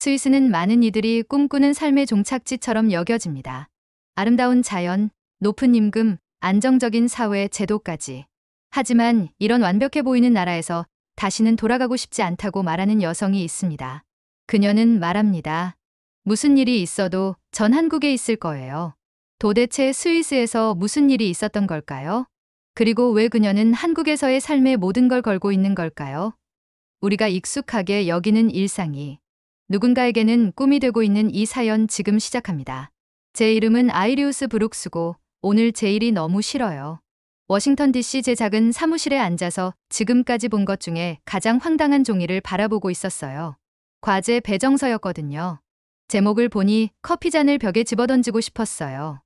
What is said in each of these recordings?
스위스는 많은 이들이 꿈꾸는 삶의 종착지처럼 여겨집니다. 아름다운 자연, 높은 임금, 안정적인 사회 제도까지. 하지만 이런 완벽해 보이는 나라에서 다시는 돌아가고 싶지 않다고 말하는 여성이 있습니다. 그녀는 말합니다. 무슨 일이 있어도 전 한국에 있을 거예요. 도대체 스위스에서 무슨 일이 있었던 걸까요? 그리고 왜 그녀는 한국에서의 삶의 모든 걸 걸고 있는 걸까요? 우리가 익숙하게 여기는 일상이 누군가에게는 꿈이 되고 있는 이 사연 지금 시작합니다. 제 이름은 아이리우스 브룩스고 오늘 제 일이 너무 싫어요. 워싱턴 DC 제 작은 사무실에 앉아서 지금까지 본 것 중에 가장 황당한 종이를 바라보고 있었어요. 과제 배정서였거든요. 제목을 보니 커피잔을 벽에 집어던지고 싶었어요.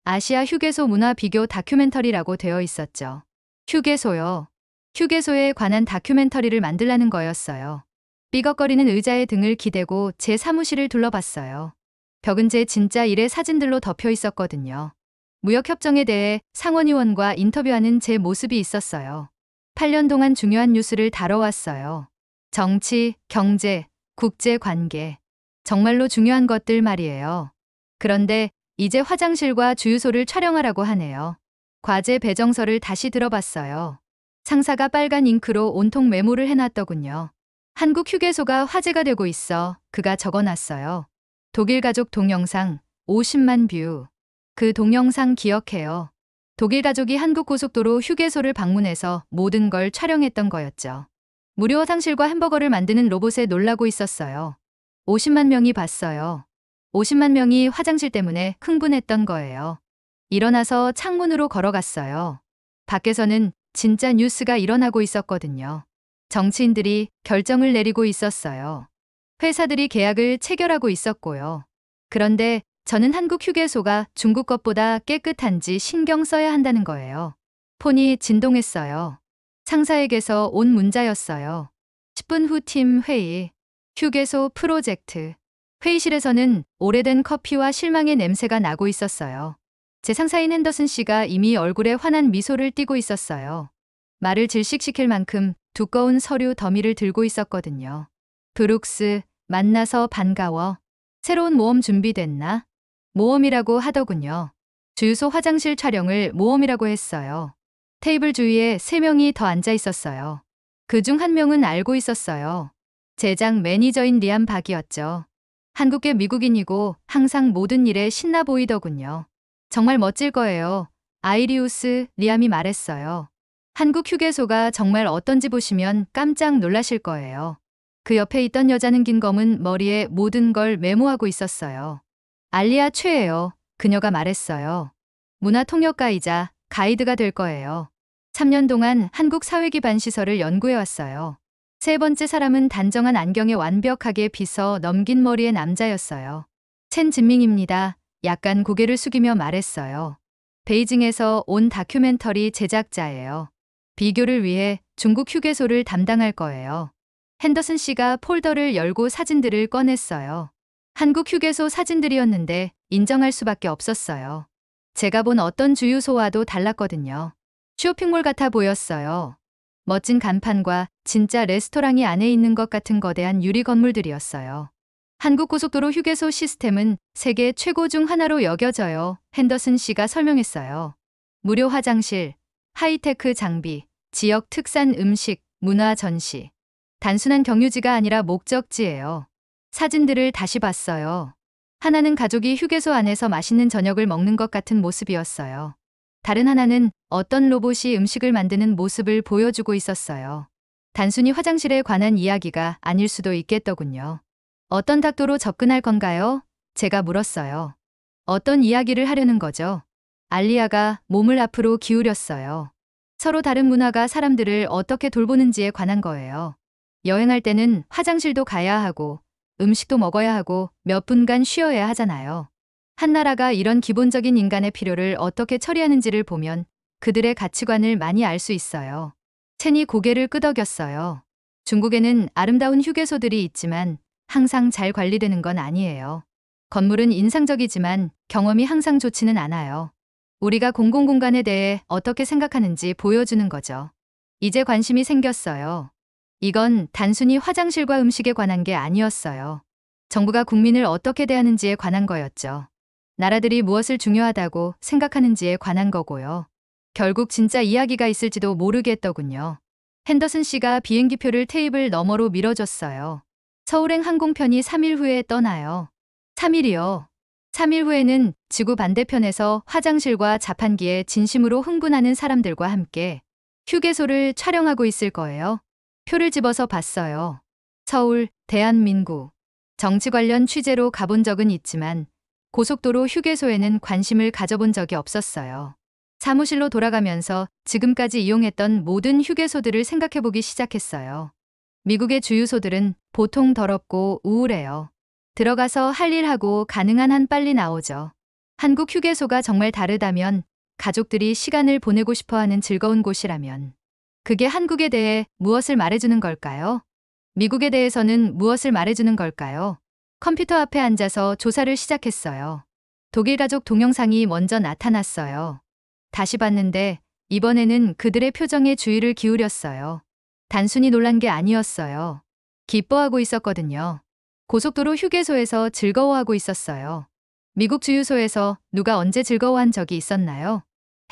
아시아 휴게소 문화 비교 다큐멘터리라고 되어 있었죠. 휴게소요. 휴게소에 관한 다큐멘터리를 만들라는 거였어요. 삐걱거리는 의자에 등을 기대고 제 사무실을 둘러봤어요. 벽은 제 진짜 일의 사진들로 덮여 있었거든요. 무역협정에 대해 상원의원과 인터뷰하는 제 모습이 있었어요. 8년 동안 중요한 뉴스를 다뤄왔어요. 정치, 경제, 국제관계. 정말로 중요한 것들 말이에요. 그런데 이제 화장실과 주유소를 촬영하라고 하네요. 과제 배정서를 다시 들어봤어요. 상사가 빨간 잉크로 온통 메모를 해놨더군요. 한국 휴게소가 화제가 되고 있어 그가 적어놨어요. 독일 가족 동영상 50만 뷰. 그 동영상 기억해요. 독일 가족이 한국 고속도로 휴게소를 방문해서 모든 걸 촬영했던 거였죠. 무료 화장실과 햄버거를 만드는 로봇에 놀라고 있었어요. 50만 명이 봤어요. 50만 명이 화장실 때문에 흥분했던 거예요. 일어나서 창문으로 걸어갔어요. 밖에서는 진짜 뉴스가 일어나고 있었거든요. 정치인들이 결정을 내리고 있었어요. 회사들이 계약을 체결하고 있었고요. 그런데 저는 한국 휴게소가 중국 것보다 깨끗한지 신경 써야 한다는 거예요. 폰이 진동했어요. 상사에게서 온 문자였어요. 10분 후 팀 회의. 휴게소 프로젝트. 회의실에서는 오래된 커피와 실망의 냄새가 나고 있었어요. 제 상사인 핸더슨 씨가 이미 얼굴에 환한 미소를 띠고 있었어요. 말을 질식시킬 만큼 두꺼운 서류 더미를 들고 있었거든요. 브룩스, 만나서 반가워. 새로운 모험 준비됐나? 모험이라고 하더군요. 주유소 화장실 촬영을 모험이라고 했어요. 테이블 주위에 3명이 더 앉아 있었어요. 그중 1명은 알고 있었어요. 제작 매니저인 리암 박이었죠. 한국계 미국인이고 항상 모든 일에 신나 보이더군요. 정말 멋질 거예요. 아이리우스, 리암이 말했어요. 한국 휴게소가 정말 어떤지 보시면 깜짝 놀라실 거예요. 그 옆에 있던 여자는 긴 검은 머리에 모든 걸 메모하고 있었어요. 알리아 최예요. 그녀가 말했어요. 문화통역가이자 가이드가 될 거예요. 3년 동안 한국 사회기반 시설을 연구해왔어요. 세 번째 사람은 단정한 안경에 완벽하게 빗어 넘긴 머리의 남자였어요. 첸 진밍입니다. 약간 고개를 숙이며 말했어요. 베이징에서 온 다큐멘터리 제작자예요. 비교를 위해 중국 휴게소를 담당할 거예요. 핸더슨 씨가 폴더를 열고 사진들을 꺼냈어요. 한국 휴게소 사진들이었는데 인정할 수밖에 없었어요. 제가 본 어떤 주유소와도 달랐거든요. 쇼핑몰 같아 보였어요. 멋진 간판과 진짜 레스토랑이 안에 있는 것 같은 거대한 유리 건물들이었어요. 한국 고속도로 휴게소 시스템은 세계 최고 중 하나로 여겨져요. 핸더슨 씨가 설명했어요. 무료 화장실, 하이테크 장비, 지역 특산 음식, 문화 전시. 단순한 경유지가 아니라 목적지예요. 사진들을 다시 봤어요. 하나는 가족이 휴게소 안에서 맛있는 저녁을 먹는 것 같은 모습이었어요. 다른 하나는 어떤 로봇이 음식을 만드는 모습을 보여주고 있었어요. 단순히 화장실에 관한 이야기가 아닐 수도 있겠더군요. 어떤 각도로 접근할 건가요? 제가 물었어요. 어떤 이야기를 하려는 거죠? 알리아가 몸을 앞으로 기울였어요. 서로 다른 문화가 사람들을 어떻게 돌보는지에 관한 거예요. 여행할 때는 화장실도 가야 하고 음식도 먹어야 하고 몇 분간 쉬어야 하잖아요. 한 나라가 이런 기본적인 인간의 필요를 어떻게 처리하는지를 보면 그들의 가치관을 많이 알 수 있어요. 첸이 고개를 끄덕였어요. 중국에는 아름다운 휴게소들이 있지만 항상 잘 관리되는 건 아니에요. 건물은 인상적이지만 경험이 항상 좋지는 않아요. 우리가 공공공간에 대해 어떻게 생각하는지 보여주는 거죠. 이제 관심이 생겼어요. 이건 단순히 화장실과 음식에 관한 게 아니었어요. 정부가 국민을 어떻게 대하는지에 관한 거였죠. 나라들이 무엇을 중요하다고 생각하는지에 관한 거고요. 결국 진짜 이야기가 있을지도 모르겠더군요. 핸더슨 씨가 비행기표를 테이블 너머로 밀어줬어요. 서울행 항공편이 3일 후에 떠나요. 3일이요. 3일 후에는 지구 반대편에서 화장실과 자판기에 진심으로 흥분하는 사람들과 함께 휴게소를 촬영하고 있을 거예요. 표를 집어서 봤어요. 서울, 대한민국. 정치 관련 취재로 가본 적은 있지만 고속도로 휴게소에는 관심을 가져본 적이 없었어요. 사무실로 돌아가면서 지금까지 이용했던 모든 휴게소들을 생각해보기 시작했어요. 미국의 주유소들은 보통 더럽고 우울해요. 들어가서 할 일 하고 가능한 한 빨리 나오죠. 한국 휴게소가 정말 다르다면, 가족들이 시간을 보내고 싶어하는 즐거운 곳이라면 그게 한국에 대해 무엇을 말해주는 걸까요? 미국에 대해서는 무엇을 말해주는 걸까요? 컴퓨터 앞에 앉아서 조사를 시작했어요. 독일 가족 동영상이 먼저 나타났어요. 다시 봤는데 이번에는 그들의 표정에 주의를 기울였어요. 단순히 놀란 게 아니었어요. 기뻐하고 있었거든요. 고속도로 휴게소에서 즐거워하고 있었어요. 미국 주유소에서 누가 언제 즐거워한 적이 있었나요?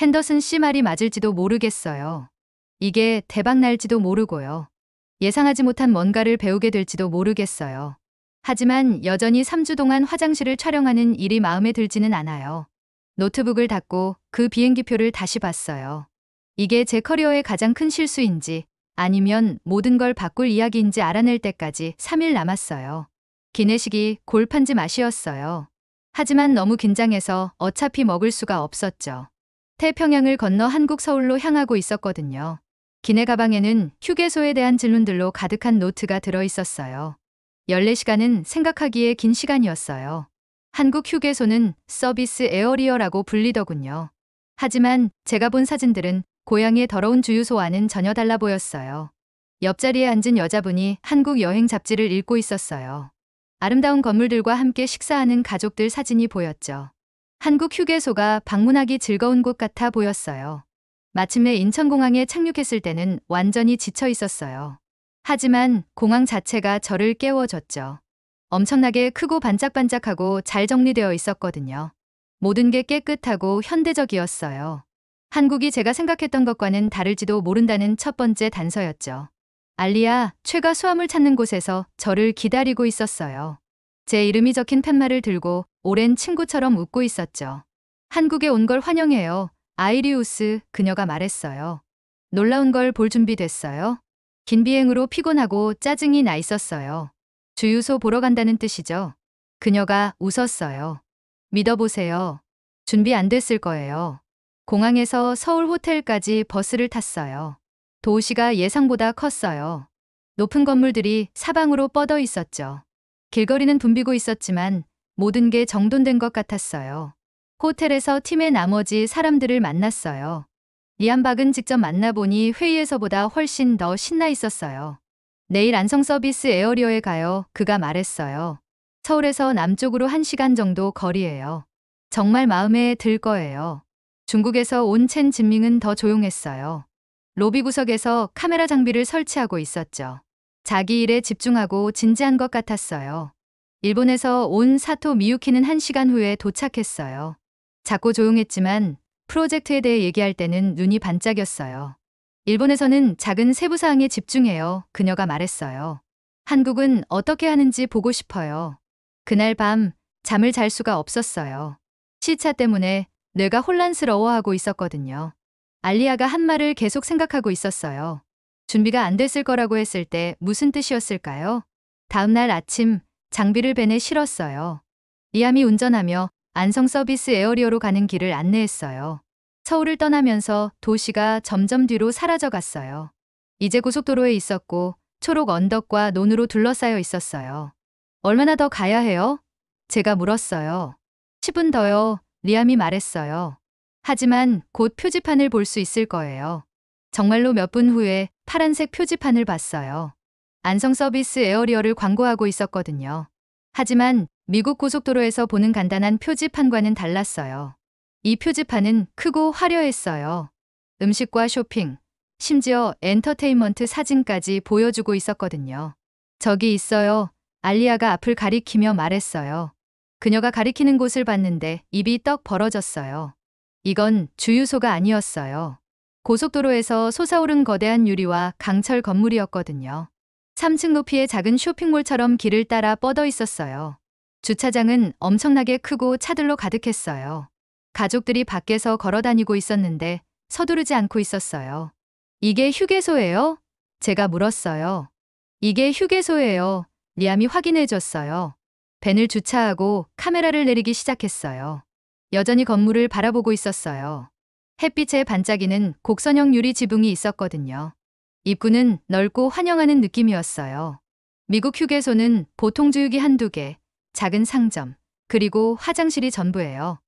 핸더슨 씨 말이 맞을지도 모르겠어요. 이게 대박 날지도 모르고요. 예상하지 못한 뭔가를 배우게 될지도 모르겠어요. 하지만 여전히 3주 동안 화장실을 촬영하는 일이 마음에 들지는 않아요. 노트북을 닫고 그 비행기표를 다시 봤어요. 이게 제 커리어의 가장 큰 실수인지 아니면 모든 걸 바꿀 이야기인지 알아낼 때까지 3일 남았어요. 기내식이 골판지 맛이었어요. 하지만 너무 긴장해서 어차피 먹을 수가 없었죠. 태평양을 건너 한국 서울로 향하고 있었거든요. 기내 가방에는 휴게소에 대한 질문들로 가득한 노트가 들어 있었어요. 14시간은 생각하기에 긴 시간이었어요. 한국 휴게소는 서비스 에어리어라고 불리더군요. 하지만 제가 본 사진들은 고향의 더러운 주유소와는 전혀 달라 보였어요. 옆자리에 앉은 여자분이 한국 여행 잡지를 읽고 있었어요. 아름다운 건물들과 함께 식사하는 가족들 사진이 보였죠. 한국 휴게소가 방문하기 즐거운 곳 같아 보였어요. 마침내 인천공항에 착륙했을 때는 완전히 지쳐 있었어요. 하지만 공항 자체가 저를 깨워줬죠. 엄청나게 크고 반짝반짝하고 잘 정리되어 있었거든요. 모든 게 깨끗하고 현대적이었어요. 한국이 제가 생각했던 것과는 다를지도 모른다는 첫 번째 단서였죠. 알리아, 최가 수화물 찾는 곳에서 저를 기다리고 있었어요. 제 이름이 적힌 팻말을 들고 오랜 친구처럼 웃고 있었죠. 한국에 온 걸 환영해요. 아이리우스, 그녀가 말했어요. 놀라운 걸 볼 준비 됐어요? 긴 비행으로 피곤하고 짜증이 나 있었어요. 주유소 보러 간다는 뜻이죠. 그녀가 웃었어요. 믿어보세요. 준비 안 됐을 거예요. 공항에서 서울 호텔까지 버스를 탔어요. 도시가 예상보다 컸어요. 높은 건물들이 사방으로 뻗어 있었죠. 길거리는 붐비고 있었지만 모든 게 정돈된 것 같았어요. 호텔에서 팀의 나머지 사람들을 만났어요. 리안박은 직접 만나보니 회의에서보다 훨씬 더 신나 있었어요. 내일 안성 서비스 에어리어에 가요. 그가 말했어요. 서울에서 남쪽으로 1시간 정도 거리예요. 정말 마음에 들 거예요. 중국에서 온 첸 진밍은 더 조용했어요. 로비 구석에서 카메라 장비를 설치하고 있었죠. 자기 일에 집중하고 진지한 것 같았어요. 일본에서 온 사토 미유키는 1시간 후에 도착했어요. 작고 조용했지만 프로젝트에 대해 얘기할 때는 눈이 반짝였어요. 일본에서는 작은 세부사항에 집중해요. 그녀가 말했어요. 한국은 어떻게 하는지 보고 싶어요. 그날 밤 잠을 잘 수가 없었어요. 시차 때문에 뇌가 혼란스러워하고 있었거든요. 알리아가 한 말을 계속 생각하고 있었어요. 준비가 안 됐을 거라고 했을 때 무슨 뜻이었을까요? 다음 날 아침 장비를 벤에 실었어요. 리암이 운전하며 안성 서비스 에어리어로 가는 길을 안내했어요. 서울을 떠나면서 도시가 점점 뒤로 사라져 갔어요. 이제 고속도로에 있었고 초록 언덕과 논으로 둘러싸여 있었어요. 얼마나 더 가야 해요? 제가 물었어요. 10분 더요. 리암이 말했어요. 하지만 곧 표지판을 볼 수 있을 거예요. 정말로 몇 분 후에 파란색 표지판을 봤어요. 안성 서비스 에어리어를 광고하고 있었거든요. 하지만 미국 고속도로에서 보는 간단한 표지판과는 달랐어요. 이 표지판은 크고 화려했어요. 음식과 쇼핑, 심지어 엔터테인먼트 사진까지 보여주고 있었거든요. 저기 있어요. 알리아가 앞을 가리키며 말했어요. 그녀가 가리키는 곳을 봤는데 입이 떡 벌어졌어요. 이건 주유소가 아니었어요. 고속도로에서 솟아오른 거대한 유리와 강철 건물이었거든요. 3층 높이의 작은 쇼핑몰처럼 길을 따라 뻗어 있었어요. 주차장은 엄청나게 크고 차들로 가득했어요. 가족들이 밖에서 걸어 다니고 있었는데 서두르지 않고 있었어요. 이게 휴게소예요? 제가 물었어요. 이게 휴게소예요. 리암이 확인해 줬어요. 벤을 주차하고 카메라를 내리기 시작했어요. 여전히 건물을 바라보고 있었어요. 햇빛에 반짝이는 곡선형 유리 지붕이 있었거든요. 입구는 넓고 환영하는 느낌이었어요. 미국 휴게소는 보통 주유기 한두 개, 작은 상점, 그리고 화장실이 전부예요.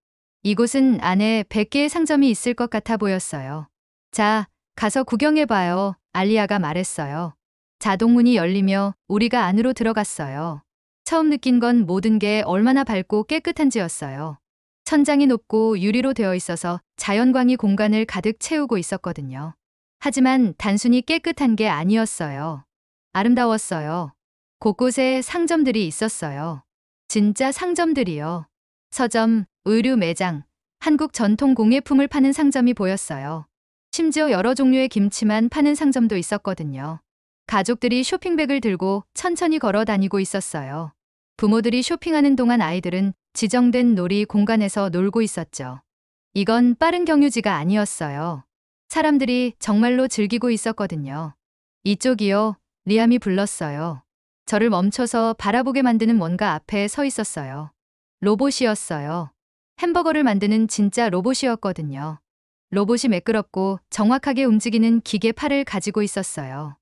이곳은 안에 100개의 상점이 있을 것 같아 보였어요. 자, 가서 구경해봐요. 알리아가 말했어요. 자동문이 열리며 우리가 안으로 들어갔어요. 처음 느낀 건 모든 게 얼마나 밝고 깨끗한지였어요. 천장이 높고 유리로 되어 있어서 자연광이 공간을 가득 채우고 있었거든요. 하지만 단순히 깨끗한 게 아니었어요. 아름다웠어요. 곳곳에 상점들이 있었어요. 진짜 상점들이요. 서점, 의류 매장, 한국 전통 공예품을 파는 상점이 보였어요. 심지어 여러 종류의 김치만 파는 상점도 있었거든요. 가족들이 쇼핑백을 들고 천천히 걸어 다니고 있었어요. 부모들이 쇼핑하는 동안 아이들은 지정된 놀이 공간에서 놀고 있었죠. 이건 빠른 경유지가 아니었어요. 사람들이 정말로 즐기고 있었거든요. 이쪽이요. 리암이 불렀어요. 저를 멈춰서 바라보게 만드는 뭔가 앞에 서 있었어요. 로봇이었어요. 햄버거를 만드는 진짜 로봇이었거든요. 로봇이 매끄럽고 정확하게 움직이는 기계 팔을 가지고 있었어요.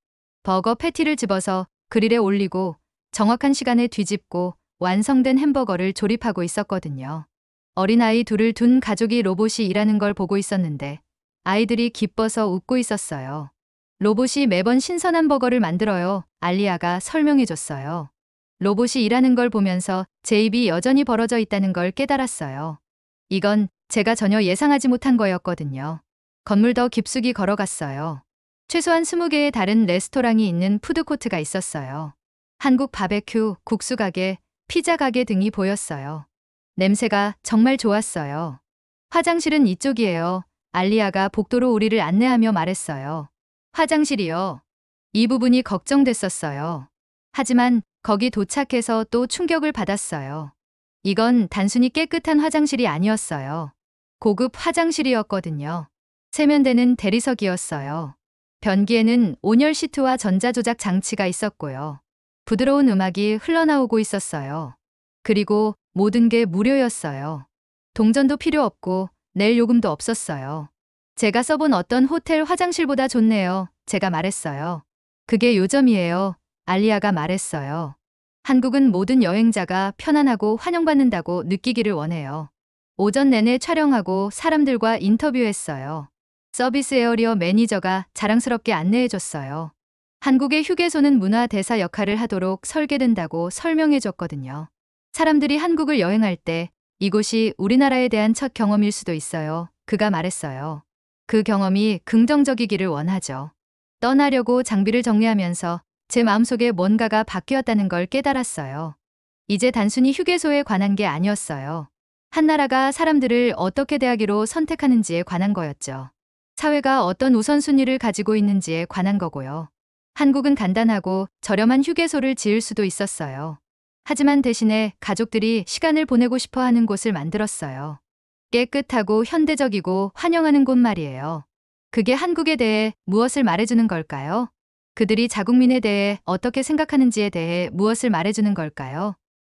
버거 패티를 집어서 그릴에 올리고 정확한 시간에 뒤집고 완성된 햄버거를 조립하고 있었거든요. 어린아이 둘을 둔 가족이 로봇이 일하는 걸 보고 있었는데 아이들이 기뻐서 웃고 있었어요. 로봇이 매번 신선한 버거를 만들어요. 알리아가 설명해줬어요. 로봇이 일하는 걸 보면서 제 입이 여전히 벌어져 있다는 걸 깨달았어요. 이건 제가 전혀 예상하지 못한 거였거든요. 건물 더 깊숙이 걸어갔어요. 최소한 20개의 다른 레스토랑이 있는 푸드코트가 있었어요. 한국 바베큐, 국수 가게, 피자 가게 등이 보였어요. 냄새가 정말 좋았어요. 화장실은 이쪽이에요. 알리아가 복도로 우리를 안내하며 말했어요. 화장실이요. 이 부분이 걱정됐었어요. 하지만 거기 도착해서 또 충격을 받았어요. 이건 단순히 깨끗한 화장실이 아니었어요. 고급 화장실이었거든요. 세면대는 대리석이었어요. 변기에는 온열 시트와 전자조작 장치가 있었고요. 부드러운 음악이 흘러나오고 있었어요. 그리고 모든 게 무료였어요. 동전도 필요 없고 낼 요금도 없었어요. 제가 써본 어떤 호텔 화장실보다 좋네요. 제가 말했어요. 그게 요점이에요. 알리아가 말했어요. 한국은 모든 여행자가 편안하고 환영받는다고 느끼기를 원해요. 오전 내내 촬영하고 사람들과 인터뷰했어요. 서비스 에어리어 매니저가 자랑스럽게 안내해줬어요. 한국의 휴게소는 문화 대사 역할을 하도록 설계된다고 설명해줬거든요. 사람들이 한국을 여행할 때 이곳이 우리나라에 대한 첫 경험일 수도 있어요. 그가 말했어요. 그 경험이 긍정적이기를 원하죠. 떠나려고 장비를 정리하면서 제 마음속에 뭔가가 바뀌었다는 걸 깨달았어요. 이제 단순히 휴게소에 관한 게 아니었어요. 한 나라가 사람들을 어떻게 대하기로 선택하는지에 관한 거였죠. 사회가 어떤 우선순위를 가지고 있는지에 관한 거고요. 한국은 간단하고 저렴한 휴게소를 지을 수도 있었어요. 하지만 대신에 가족들이 시간을 보내고 싶어 하는 곳을 만들었어요. 깨끗하고 현대적이고 환영하는 곳 말이에요. 그게 한국에 대해 무엇을 말해주는 걸까요? 그들이 자국민에 대해 어떻게 생각하는지에 대해 무엇을 말해주는 걸까요?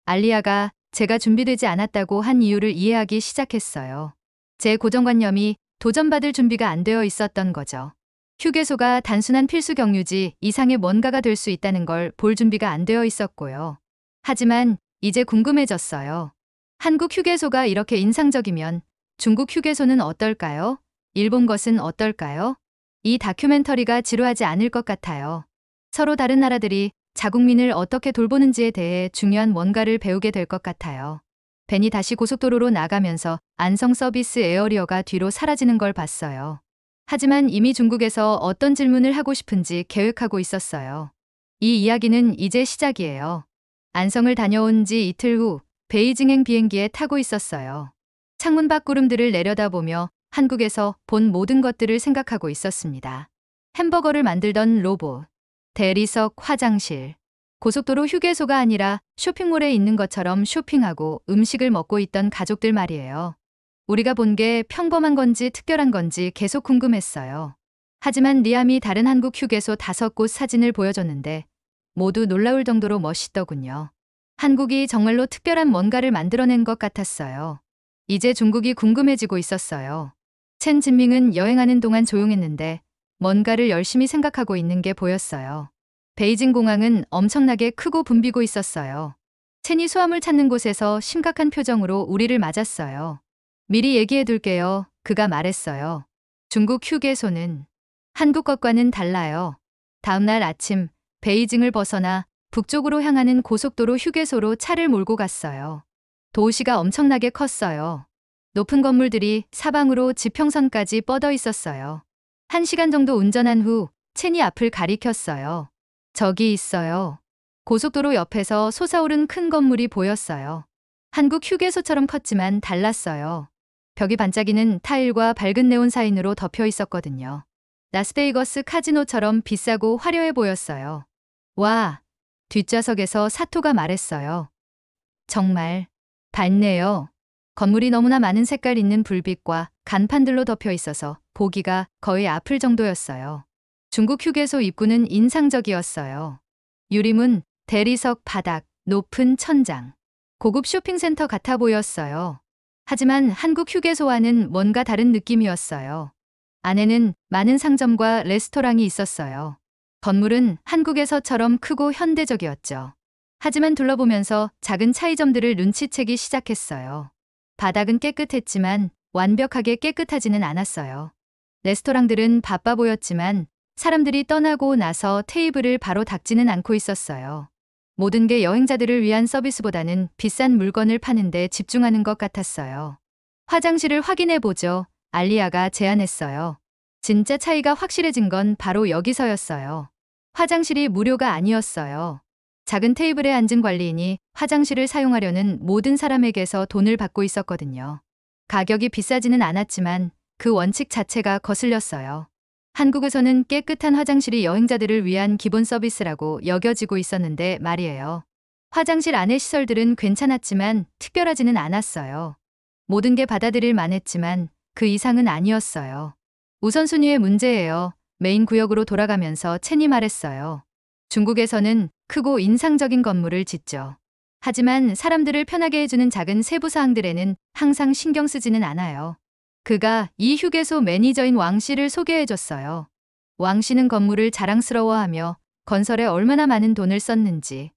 알리아가 제가 준비되지 않았다고 한 이유를 이해하기 시작했어요. 제 고정관념이 도전받을 준비가 안 되어 있었던 거죠. 휴게소가 단순한 필수 경유지 이상의 뭔가가 될 수 있다는 걸 볼 준비가 안 되어 있었고요. 하지만 이제 궁금해졌어요. 한국 휴게소가 이렇게 인상적이면 중국 휴게소는 어떨까요? 일본 것은 어떨까요? 이 다큐멘터리가 지루하지 않을 것 같아요. 서로 다른 나라들이 자국민을 어떻게 돌보는지에 대해 중요한 뭔가를 배우게 될 것 같아요. 벤이 다시 고속도로로 나가면서 안성 서비스 에어리어가 뒤로 사라지는 걸 봤어요. 하지만 이미 중국에서 어떤 질문을 하고 싶은지 계획하고 있었어요. 이 이야기는 이제 시작이에요. 안성을 다녀온 지 이틀 후 베이징행 비행기에 타고 있었어요. 창문 밖 구름들을 내려다보며 한국에서 본 모든 것들을 생각하고 있었습니다. 햄버거를 만들던 로봇, 대리석, 화장실, 고속도로 휴게소가 아니라 쇼핑몰에 있는 것처럼 쇼핑하고 음식을 먹고 있던 가족들 말이에요. 우리가 본 게 평범한 건지 특별한 건지 계속 궁금했어요. 하지만 리암이 다른 한국 휴게소 5곳 사진을 보여줬는데 모두 놀라울 정도로 멋있더군요. 한국이 정말로 특별한 뭔가를 만들어낸 것 같았어요. 이제 중국이 궁금해지고 있었어요. 첸 진밍은 여행하는 동안 조용했는데 뭔가를 열심히 생각하고 있는 게 보였어요. 베이징 공항은 엄청나게 크고 붐비고 있었어요. 첸이 수암을 찾는 곳에서 심각한 표정으로 우리를 맞았어요. 미리 얘기해둘게요. 그가 말했어요. 중국 휴게소는 한국 것과는 달라요. 다음날 아침 베이징을 벗어나 북쪽으로 향하는 고속도로 휴게소로 차를 몰고 갔어요. 도시가 엄청나게 컸어요. 높은 건물들이 사방으로 지평선까지 뻗어 있었어요. 1시간 정도 운전한 후 첸이 앞을 가리켰어요. 저기 있어요. 고속도로 옆에서 솟아오른 큰 건물이 보였어요. 한국 휴게소처럼 컸지만 달랐어요. 벽이 반짝이는 타일과 밝은 네온 사인으로 덮여 있었거든요. 라스베이거스 카지노처럼 비싸고 화려해 보였어요. 와, 뒷좌석에서 사토가 말했어요. 정말 밝네요. 건물이 너무나 많은 색깔 있는 불빛과 간판들로 덮여 있어서 보기가 거의 아플 정도였어요. 중국 휴게소 입구는 인상적이었어요. 유리문, 대리석 바닥, 높은 천장. 고급 쇼핑센터 같아 보였어요. 하지만 한국 휴게소와는 뭔가 다른 느낌이었어요. 안에는 많은 상점과 레스토랑이 있었어요. 건물은 한국에서처럼 크고 현대적이었죠. 하지만 둘러보면서 작은 차이점들을 눈치채기 시작했어요. 바닥은 깨끗했지만 완벽하게 깨끗하지는 않았어요. 레스토랑들은 바빠 보였지만 사람들이 떠나고 나서 테이블을 바로 닦지는 않고 있었어요. 모든 게 여행자들을 위한 서비스보다는 비싼 물건을 파는 데 집중하는 것 같았어요. 화장실을 확인해 보죠. 알리아가 제안했어요. 진짜 차이가 확실해진 건 바로 여기서였어요. 화장실이 무료가 아니었어요. 작은 테이블에 앉은 관리인이 화장실을 사용하려는 모든 사람에게서 돈을 받고 있었거든요. 가격이 비싸지는 않았지만 그 원칙 자체가 거슬렸어요. 한국에서는 깨끗한 화장실이 여행자들을 위한 기본 서비스라고 여겨지고 있었는데 말이에요. 화장실 안의 시설들은 괜찮았지만 특별하지는 않았어요. 모든 게 받아들일 만했지만 그 이상은 아니었어요. 우선순위의 문제예요. 메인 구역으로 돌아가면서 첸이 말했어요. 중국에서는 크고 인상적인 건물을 짓죠. 하지만 사람들을 편하게 해주는 작은 세부 사항들에는 항상 신경 쓰지는 않아요. 그가 이 휴게소 매니저인 왕 씨를 소개해줬어요. 왕 씨는 건물을 자랑스러워하며 건설에 얼마나 많은 돈을 썼는지,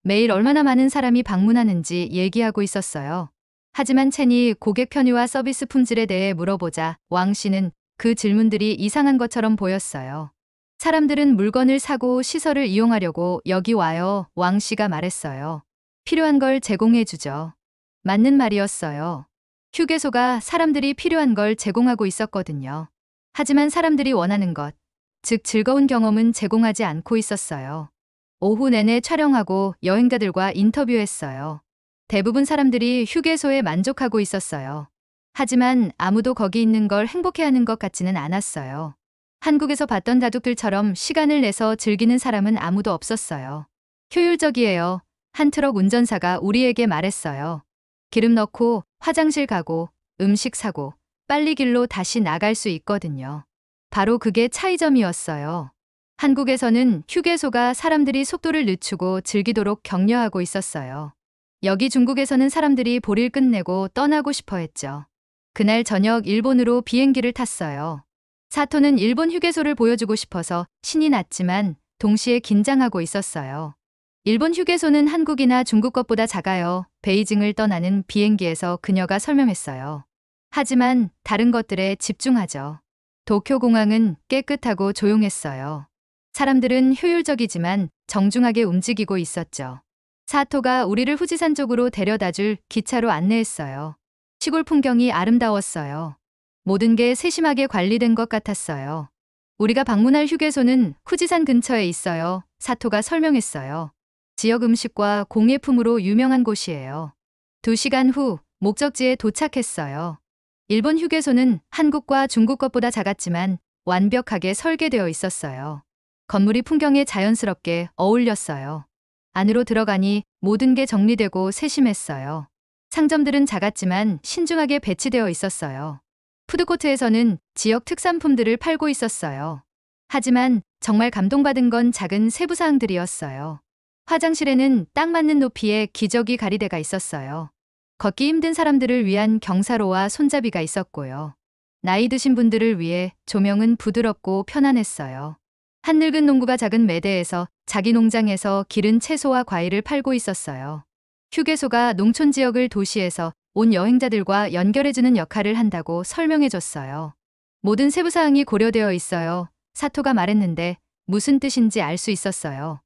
매일 얼마나 많은 사람이 방문하는지 얘기하고 있었어요. 하지만 첸이 고객 편의와 서비스 품질에 대해 물어보자 왕 씨는 그 질문들이 이상한 것처럼 보였어요. 사람들은 물건을 사고 시설을 이용하려고 여기 와요. 왕 씨가 말했어요. 필요한 걸 제공해주죠. 맞는 말이었어요. 휴게소가 사람들이 필요한 걸 제공하고 있었거든요. 하지만 사람들이 원하는 것, 즉 즐거운 경험은 제공하지 않고 있었어요. 오후 내내 촬영하고 여행자들과 인터뷰했어요. 대부분 사람들이 휴게소에 만족하고 있었어요. 하지만 아무도 거기 있는 걸 행복해하는 것 같지는 않았어요. 한국에서 봤던 가족들처럼 시간을 내서 즐기는 사람은 아무도 없었어요. 효율적이에요. 한 트럭 운전사가 우리에게 말했어요. 기름 넣고 화장실 가고 음식 사고 빨리 길로 다시 나갈 수 있거든요. 바로 그게 차이점이었어요. 한국에서는 휴게소가 사람들이 속도를 늦추고 즐기도록 격려하고 있었어요. 여기 중국에서는 사람들이 볼일 끝내고 떠나고 싶어 했죠. 그날 저녁 일본으로 비행기를 탔어요. 사토는 일본 휴게소를 보여주고 싶어서 신이 났지만 동시에 긴장하고 있었어요. 일본 휴게소는 한국이나 중국 것보다 작아요. 베이징을 떠나는 비행기에서 그녀가 설명했어요. 하지만 다른 것들에 집중하죠. 도쿄 공항은 깨끗하고 조용했어요. 사람들은 효율적이지만 정중하게 움직이고 있었죠. 사토가 우리를 후지산 쪽으로 데려다줄 기차로 안내했어요. 시골 풍경이 아름다웠어요. 모든 게 세심하게 관리된 것 같았어요. 우리가 방문할 휴게소는 후지산 근처에 있어요. 사토가 설명했어요. 지역 음식과 공예품으로 유명한 곳이에요. 2시간 후 목적지에 도착했어요. 일본 휴게소는 한국과 중국 것보다 작았지만 완벽하게 설계되어 있었어요. 건물이 풍경에 자연스럽게 어울렸어요. 안으로 들어가니 모든 게 정리되고 세심했어요. 상점들은 작았지만 신중하게 배치되어 있었어요. 푸드코트에서는 지역 특산품들을 팔고 있었어요. 하지만 정말 감동받은 건 작은 세부 사항들이었어요. 화장실에는 딱 맞는 높이의 기저귀 가리대가 있었어요. 걷기 힘든 사람들을 위한 경사로와 손잡이가 있었고요. 나이 드신 분들을 위해 조명은 부드럽고 편안했어요. 한 늙은 농부가 작은 매대에서 자기 농장에서 기른 채소와 과일을 팔고 있었어요. 휴게소가 농촌 지역을 도시에서 온 여행자들과 연결해주는 역할을 한다고 설명해줬어요. 모든 세부사항이 고려되어 있어요. 사토가 말했는데 무슨 뜻인지 알 수 있었어요.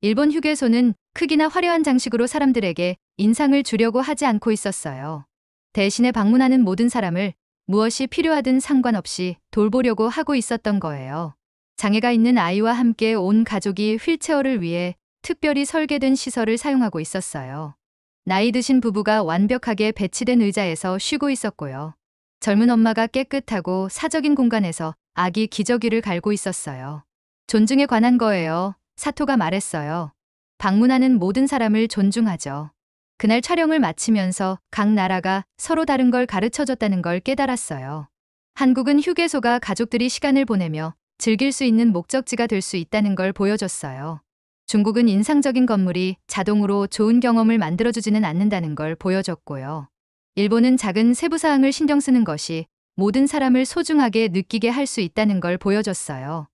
일본 휴게소는 크기나 화려한 장식으로 사람들에게 인상을 주려고 하지 않고 있었어요. 대신에 방문하는 모든 사람을 무엇이 필요하든 상관없이 돌보려고 하고 있었던 거예요. 장애가 있는 아이와 함께 온 가족이 휠체어를 위해 특별히 설계된 시설을 사용하고 있었어요. 나이 드신 부부가 완벽하게 배치된 의자에서 쉬고 있었고요. 젊은 엄마가 깨끗하고 사적인 공간에서 아기 기저귀를 갈고 있었어요. 존중에 관한 거예요. 사토가 말했어요. 방문하는 모든 사람을 존중하죠. 그날 촬영을 마치면서 각 나라가 서로 다른 걸 가르쳐줬다는 걸 깨달았어요. 한국은 휴게소가 가족들이 시간을 보내며 즐길 수 있는 목적지가 될 수 있다는 걸 보여줬어요. 중국은 인상적인 건물이 자동으로 좋은 경험을 만들어주지는 않는다는 걸 보여줬고요. 일본은 작은 세부사항을 신경 쓰는 것이 모든 사람을 소중하게 느끼게 할 수 있다는 걸 보여줬어요.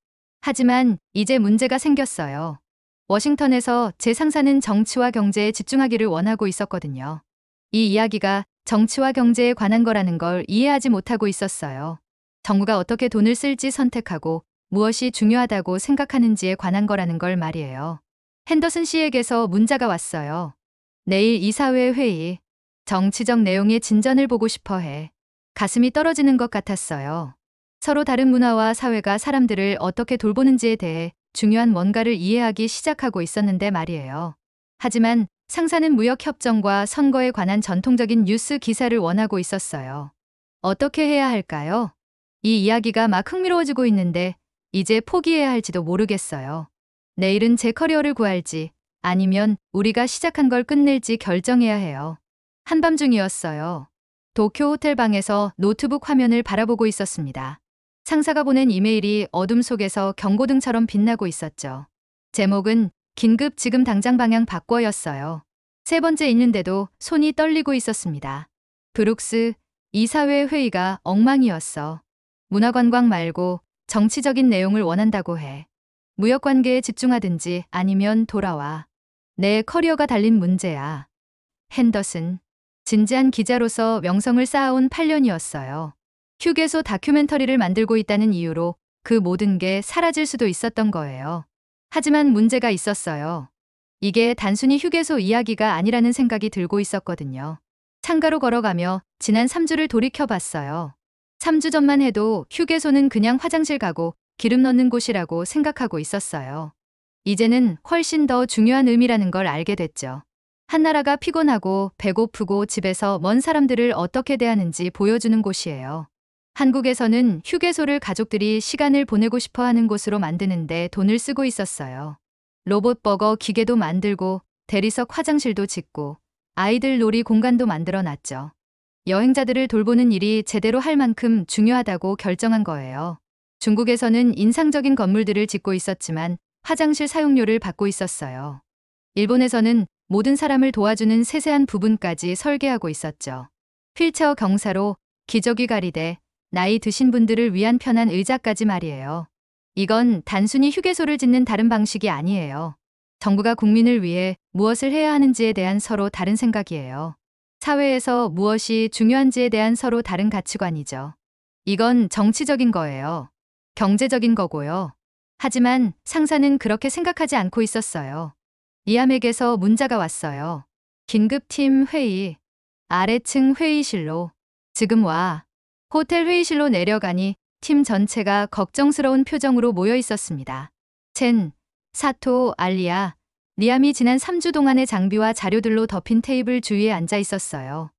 하지만 이제 문제가 생겼어요. 워싱턴에서 제 상사는 정치와 경제에 집중하기를 원하고 있었거든요. 이 이야기가 정치와 경제에 관한 거라는 걸 이해하지 못하고 있었어요. 정부가 어떻게 돈을 쓸지 선택하고 무엇이 중요하다고 생각하는지에 관한 거라는 걸 말이에요. 핸더슨 씨에게서 문자가 왔어요. 내일 이사회 회의. 정치적 내용의 진전을 보고 싶어 해. 가슴이 떨어지는 것 같았어요. 서로 다른 문화와 사회가 사람들을 어떻게 돌보는지에 대해 중요한 뭔가를 이해하기 시작하고 있었는데 말이에요. 하지만 상사는 무역협정과 선거에 관한 전통적인 뉴스 기사를 원하고 있었어요. 어떻게 해야 할까요? 이 이야기가 막 흥미로워지고 있는데 이제 포기해야 할지도 모르겠어요. 내일은 제 커리어를 구할지 아니면 우리가 시작한 걸 끝낼지 결정해야 해요. 한밤중이었어요. 도쿄 호텔 방에서 노트북 화면을 바라보고 있었습니다. 상사가 보낸 이메일이 어둠 속에서 경고등처럼 빛나고 있었죠. 제목은 긴급 지금 당장 방향 바꿔였어요. 세 번째 읽는데도 손이 떨리고 있었습니다. 브룩스, 이사회 회의가 엉망이었어. 문화관광 말고 정치적인 내용을 원한다고 해. 무역관계에 집중하든지 아니면 돌아와. 내 커리어가 달린 문제야. 핸더슨. 진지한 기자로서 명성을 쌓아온 8년이었어요. 휴게소 다큐멘터리를 만들고 있다는 이유로 그 모든 게 사라질 수도 있었던 거예요. 하지만 문제가 있었어요. 이게 단순히 휴게소 이야기가 아니라는 생각이 들고 있었거든요. 창가로 걸어가며 지난 3주를 돌이켜봤어요. 3주 전만 해도 휴게소는 그냥 화장실 가고 기름 넣는 곳이라고 생각하고 있었어요. 이제는 훨씬 더 중요한 의미라는 걸 알게 됐죠. 한 나라가 피곤하고 배고프고 집에서 먼 사람들을 어떻게 대하는지 보여주는 곳이에요. 한국에서는 휴게소를 가족들이 시간을 보내고 싶어 하는 곳으로 만드는데 돈을 쓰고 있었어요. 로봇버거 기계도 만들고 대리석 화장실도 짓고 아이들 놀이 공간도 만들어 놨죠. 여행자들을 돌보는 일이 제대로 할 만큼 중요하다고 결정한 거예요. 중국에서는 인상적인 건물들을 짓고 있었지만 화장실 사용료를 받고 있었어요. 일본에서는 모든 사람을 도와주는 세세한 부분까지 설계하고 있었죠. 휠체어 경사로, 기저귀 가리대, 나이 드신 분들을 위한 편한 의자까지 말이에요. 이건 단순히 휴게소를 짓는 다른 방식이 아니에요. 정부가 국민을 위해 무엇을 해야 하는지에 대한 서로 다른 생각이에요. 사회에서 무엇이 중요한지에 대한 서로 다른 가치관이죠. 이건 정치적인 거예요. 경제적인 거고요. 하지만 상사는 그렇게 생각하지 않고 있었어요. 리암에게서 문자가 왔어요. 긴급팀 회의. 아래층 회의실로. 지금 와. 호텔 회의실로 내려가니 팀 전체가 걱정스러운 표정으로 모여 있었습니다. 첸, 사토, 알리아, 리암이 지난 3주 동안의 장비와 자료들로 덮인 테이블 주위에 앉아 있었어요.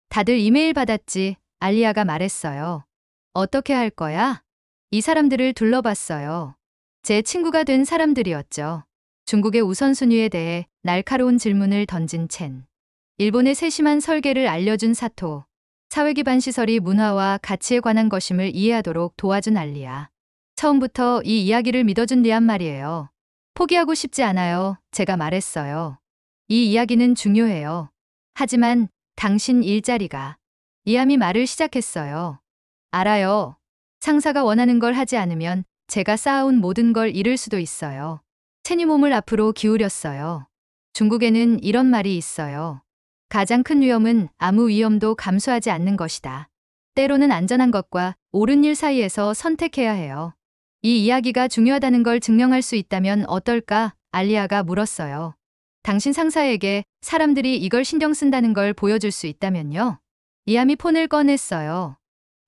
다들 이메일 받았지? 알리아가 말했어요. 어떻게 할 거야? 이 사람들을 둘러봤어요. 제 친구가 된 사람들이었죠. 중국의 우선순위에 대해 날카로운 질문을 던진 첸. 일본의 세심한 설계를 알려준 사토. 사회기반 시설이 문화와 가치에 관한 것임을 이해하도록 도와준 알리아. 처음부터 이 이야기를 믿어준 리암 말이에요. 포기하고 싶지 않아요. 제가 말했어요. 이 이야기는 중요해요. 하지만 당신 일자리가. 리암이 말을 시작했어요. 알아요. 상사가 원하는 걸 하지 않으면 제가 쌓아온 모든 걸 잃을 수도 있어요. 첸이 몸을 앞으로 기울였어요. 중국에는 이런 말이 있어요. 가장 큰 위험은 아무 위험도 감수하지 않는 것이다. 때로는 안전한 것과 옳은 일 사이에서 선택해야 해요. 이 이야기가 중요하다는 걸 증명할 수 있다면 어떨까? 알리아가 물었어요. 당신 상사에게 사람들이 이걸 신경 쓴다는 걸 보여줄 수 있다면요? 리암이 폰을 꺼냈어요.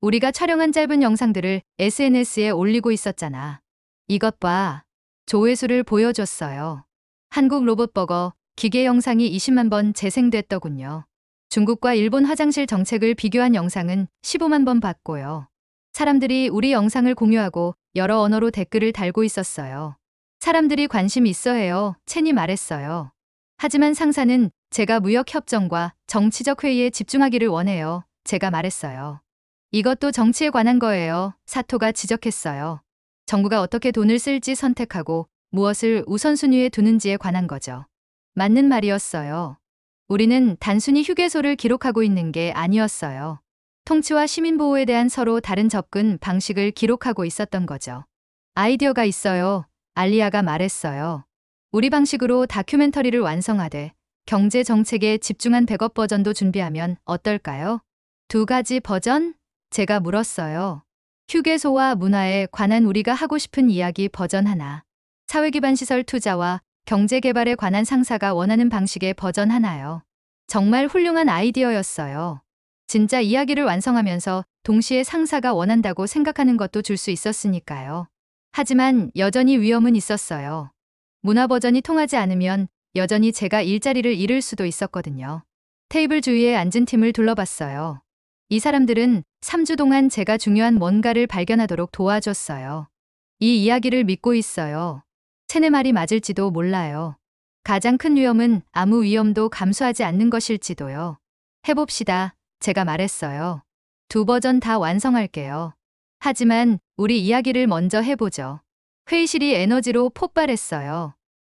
우리가 촬영한 짧은 영상들을 SNS에 올리고 있었잖아. 이것 봐. 조회수를 보여줬어요. 한국 로봇버거 기계 영상이 20만 번 재생됐더군요. 중국과 일본 화장실 정책을 비교한 영상은 15만 번 봤고요. 사람들이 우리 영상을 공유하고 여러 언어로 댓글을 달고 있었어요. 사람들이 관심 있어 해요. 첸이 말했어요. 하지만 상사는 제가 무역협정과 정치적 회의에 집중하기를 원해요. 제가 말했어요. 이것도 정치에 관한 거예요. 사토가 지적했어요. 정부가 어떻게 돈을 쓸지 선택하고 무엇을 우선순위에 두는지에 관한 거죠. 맞는 말이었어요. 우리는 단순히 휴게소를 기록하고 있는 게 아니었어요. 통치와 시민보호에 대한 서로 다른 접근 방식을 기록하고 있었던 거죠. 아이디어가 있어요. 알리아가 말했어요. 우리 방식으로 다큐멘터리를 완성하되 경제 정책에 집중한 백업 버전도 준비하면 어떨까요? 2가지 버전? 제가 물었어요. 휴게소와 문화에 관한 우리가 하고 싶은 이야기 버전 하나. 사회기반 시설 투자와 경제 개발에 관한 상사가 원하는 방식의 버전 하나요. 정말 훌륭한 아이디어였어요. 진짜 이야기를 완성하면서 동시에 상사가 원한다고 생각하는 것도 줄 수 있었으니까요. 하지만 여전히 위험은 있었어요. 문화 버전이 통하지 않으면 여전히 제가 일자리를 잃을 수도 있었거든요. 테이블 주위에 앉은 팀을 둘러봤어요. 이 사람들은 3주 동안 제가 중요한 뭔가를 발견하도록 도와줬어요. 이 이야기를 믿고 있어요. 첸의 말이 맞을지도 몰라요. 가장 큰 위험은 아무 위험도 감수하지 않는 것일지도요. 해봅시다. 제가 말했어요. 2버전 다 완성할게요. 하지만 우리 이야기를 먼저 해보죠. 회의실이 에너지로 폭발했어요.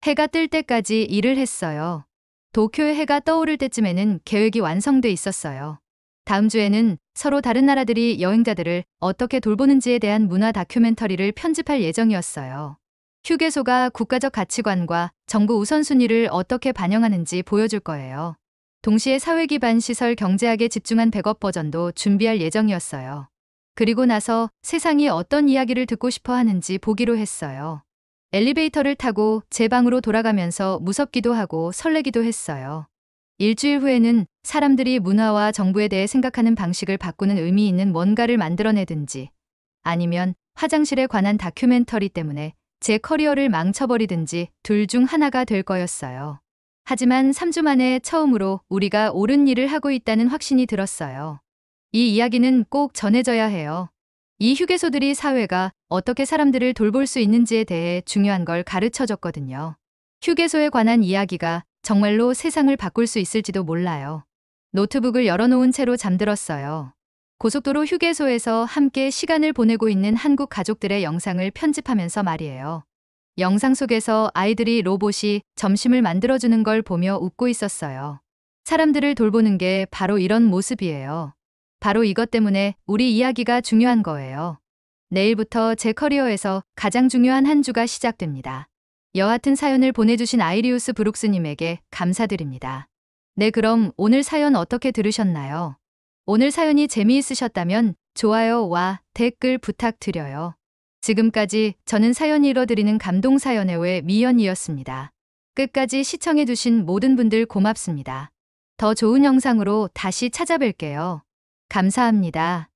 해가 뜰 때까지 일을 했어요. 도쿄의 해가 떠오를 때쯤에는 계획이 완성돼 있었어요. 다음 주에는 서로 다른 나라들이 여행자들을 어떻게 돌보는지에 대한 문화 다큐멘터리를 편집할 예정이었어요. 휴게소가 국가적 가치관과 정부 우선순위를 어떻게 반영하는지 보여줄 거예요. 동시에 사회기반 시설 경제학에 집중한 백업 버전도 준비할 예정이었어요. 그리고 나서 세상이 어떤 이야기를 듣고 싶어 하는지 보기로 했어요. 엘리베이터를 타고 제 방으로 돌아가면서 무섭기도 하고 설레기도 했어요. 일주일 후에는 사람들이 문화와 정부에 대해 생각하는 방식을 바꾸는 의미 있는 뭔가를 만들어내든지 아니면 화장실에 관한 다큐멘터리 때문에 제 커리어를 망쳐버리든지 둘 중 하나가 될 거였어요. 하지만 3주 만에 처음으로 우리가 옳은 일을 하고 있다는 확신이 들었어요. 이 이야기는 꼭 전해져야 해요. 이 휴게소들이 사회가 어떻게 사람들을 돌볼 수 있는지에 대해 중요한 걸 가르쳐줬거든요. 휴게소에 관한 이야기가 정말로 세상을 바꿀 수 있을지도 몰라요. 노트북을 열어놓은 채로 잠들었어요. 고속도로 휴게소에서 함께 시간을 보내고 있는 한국 가족들의 영상을 편집하면서 말이에요. 영상 속에서 아이들이 로봇이 점심을 만들어주는 걸 보며 웃고 있었어요. 사람들을 돌보는 게 바로 이런 모습이에요. 바로 이것 때문에 우리 이야기가 중요한 거예요. 내일부터 제 커리어에서 가장 중요한 한 주가 시작됩니다. 여하튼 사연을 보내주신 아이리우스 브룩스님에게 감사드립니다. 네, 그럼 오늘 사연 어떻게 들으셨나요? 오늘 사연이 재미있으셨다면 좋아요와 댓글 부탁드려요. 지금까지 저는 사연 읽어드리는 감동사연의 외 미연이었습니다. 끝까지 시청해주신 모든 분들 고맙습니다. 더 좋은 영상으로 다시 찾아뵐게요. 감사합니다.